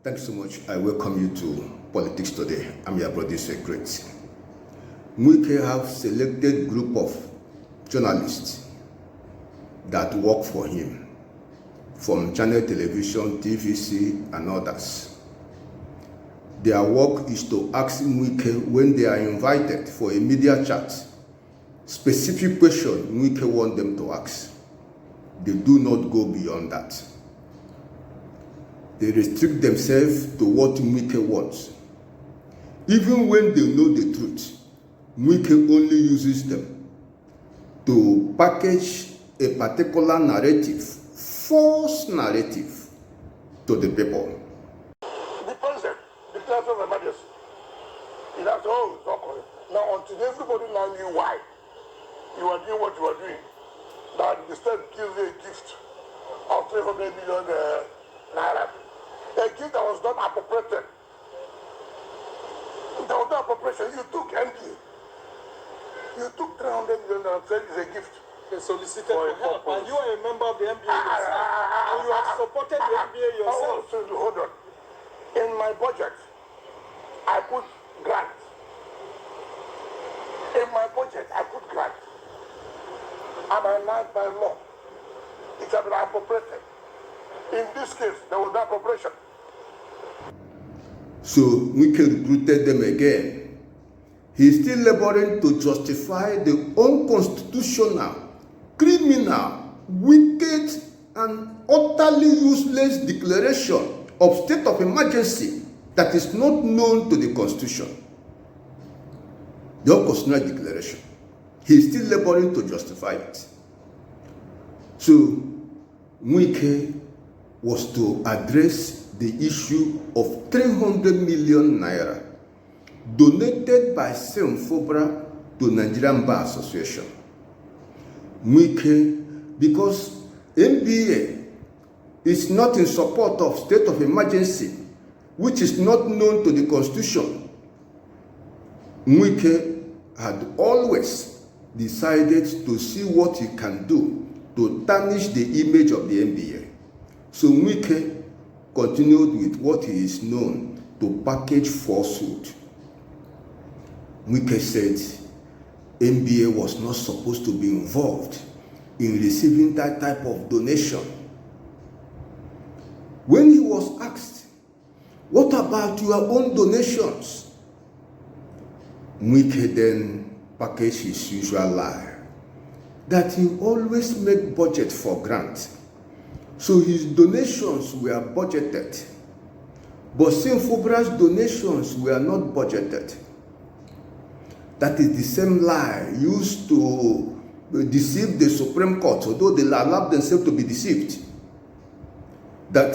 Thank you so much. I welcome you to Politics Today. I'm your brother, Secret. Wike have selected group of journalists that work for him from channel television, TVC, and others. Their work is to ask Wike when they are invited for a media chat, specific question Wike want them to ask. They do not go beyond that. They restrict themselves to what Wike wants. Even when they know the truth, Wike only uses them to package a particular narrative, false narrative, to the people. The president declared of emergency. He has it's not correct. Now, until everybody now knew why you were doing what you were doing, that the state gives you a gift of 300 million naira. A gift that was not appropriated. There was no appropriation. You took MBA. You took 300 million and said it's a gift. They solicited for help, and you are a member of the MBA yourself, and you have supported the MBA yourself. Hold on. In my budget, I put grant. In my budget, I put grant. I'm allowed by law. It has been appropriated. In this case, there was no appropriation. So Wike recruited them again. He is still laboring to justify the unconstitutional, criminal, wicked, and utterly useless declaration of state of emergency that is not known to the Constitution. The unconstitutional declaration. He is still laboring to justify it. So Wike was to address the issue of 300 million naira donated by Fubara to Nigerian Bar Association. Wike, because NBA is not in support of state of emergency, which is not known to the Constitution, Wike had always decided to see what he can do to tarnish the image of the NBA. So Wike continued with what he is known to package falsehood. Wike said NBA was not supposed to be involved in receiving that type of donation. When he was asked, what about your own donations? Wike then packaged his usual lie, that he always make budget for grants. So his donations were budgeted, but Fubara's donations were not budgeted. That is the same lie used to deceive the Supreme Court, although they allowed themselves to be deceived. That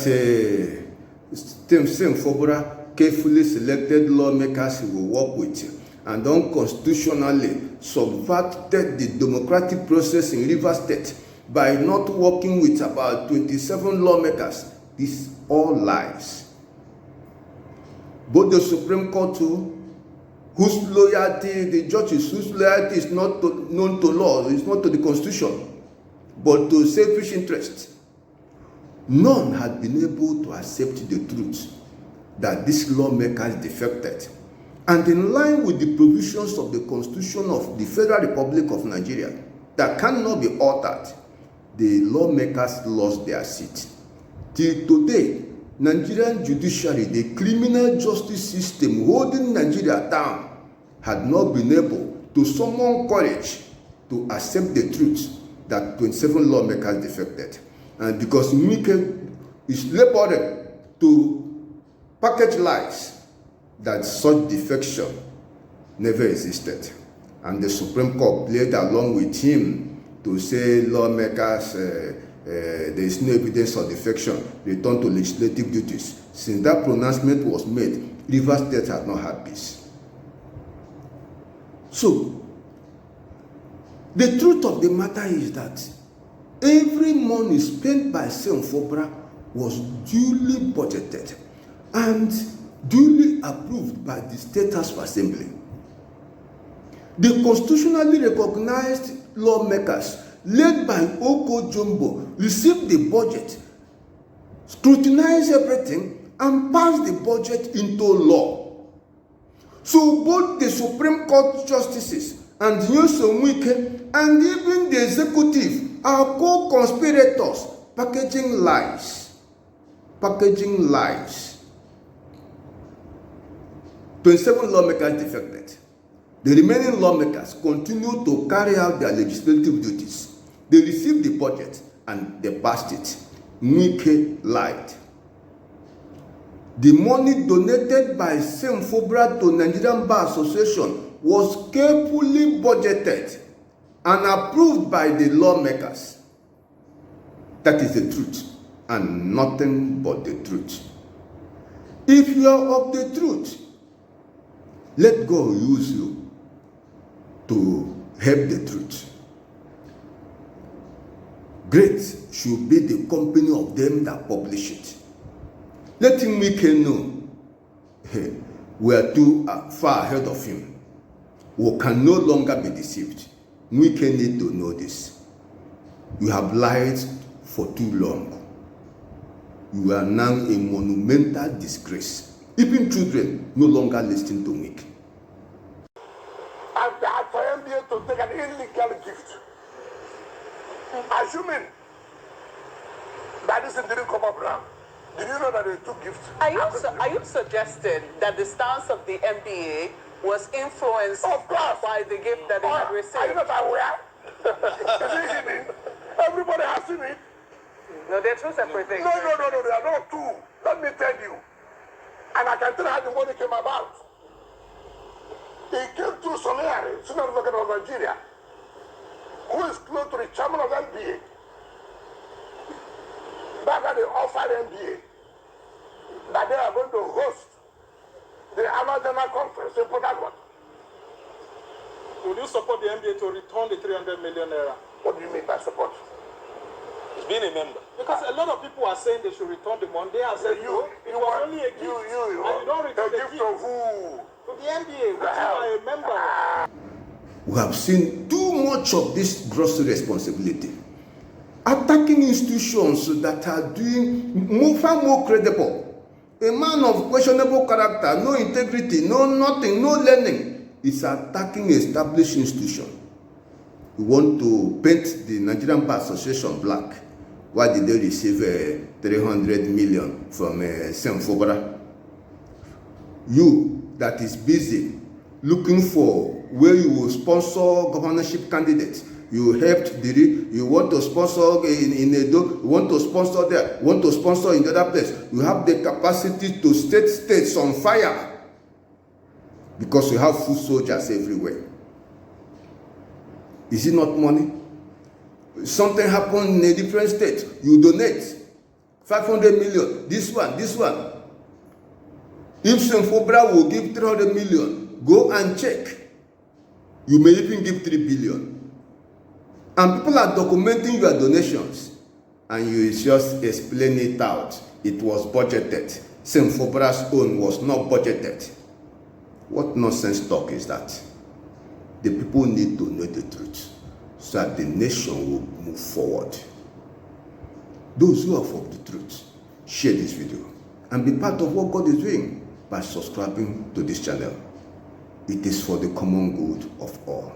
Fubara carefully selected lawmakers he will work with and unconstitutionally subverted the democratic process in Rivers State by not working with about 27 lawmakers. These all lies. Both the Supreme Court, whose loyalty, the judges whose loyalty is not known to law, is not to the Constitution, but to selfish interest, none had been able to accept the truth that these lawmakers defected. And in line with the provisions of the Constitution of the Federal Republic of Nigeria that cannot be altered, the lawmakers lost their seat. Till today, Nigerian judiciary, the criminal justice system holding Nigeria down, had not been able to summon courage to accept the truth that 27 lawmakers defected. And because Wike is laboring to package lies, that such defection never existed. And the Supreme Court played along with him to say lawmakers, there is no evidence of defection, return to legislative duties. Since that pronouncement was made, Rivers State has not had peace. So, the truth of the matter is that every money spent by Fubara was duly budgeted and duly approved by the State House of Assembly. The constitutionally recognized lawmakers, led by Oko Jumbo, received the budget, scrutinized everything, and pass the budget into law. So both the Supreme Court justices and Nyesom Wike and even the executive are co-conspirators packaging lies. Packaging lies. 27 lawmakers defected. The remaining lawmakers continue to carry out their legislative duties. They received the budget and they passed it. Wike lied. The money donated by Fubara to Nigerian Bar Association was carefully budgeted and approved by the lawmakers. That is the truth and nothing but the truth. If you are of the truth, let God use you to help the truth. Great should be the company of them that publish it. Let him make him know we are too far ahead of him. We can no longer be deceived. We can need to know this. You have lied for too long. You are now a monumental disgrace. Even children no longer listen to me. And for MBA to take an illegal gift, assuming that this thing didn't come up now, did you know that they took gifts? Are you suggesting that the stance of the NBA was influenced by the gift that they had received? Are you not aware? Is it hidden? Everybody has seen it. No, they're two separate things. No, they are not two. Let me tell you. And I can tell you how the money came about. It came through Soleari, Senior Advocate of Nigeria, who is close to the chairman of the NBA. Back when they offered NBA that they are going to host the annual general conference in Port Harcourt. Would you support the NBA to return the 300 million naira? What do you mean by support? Being a member. Because a lot of people are saying they should return the money. They have said, it was only a gift. And you don't return the gift. To who? To the NBA, which you are a member. We have seen too much of this gross responsibility. Attacking institutions that are doing far more credible. A man of questionable character, no integrity, no nothing, no learning, is attacking established institutions. We want to paint the Nigerian Bar Association black. Why did they receive 300 million from Fubara? You that is busy looking for where you will sponsor governorship candidates. You helped Diri, you want to sponsor in Edo, you want to sponsor there, you want to sponsor in the other place. You have the capacity to set states on fire because you have foot soldiers everywhere. Is it not money? Something happened in a different state, you donate 500 million, this one. If Fubara will give 300 million, go and check. You may even give 3 billion. And people are documenting your donations, and you just explain it out. It was budgeted. Fubara's own was not budgeted. What nonsense talk is that? The people need to know the truth so that the nation will move forward. Those who are for the truth, share this video and be part of what God is doing by subscribing to this channel. It is for the common good of all.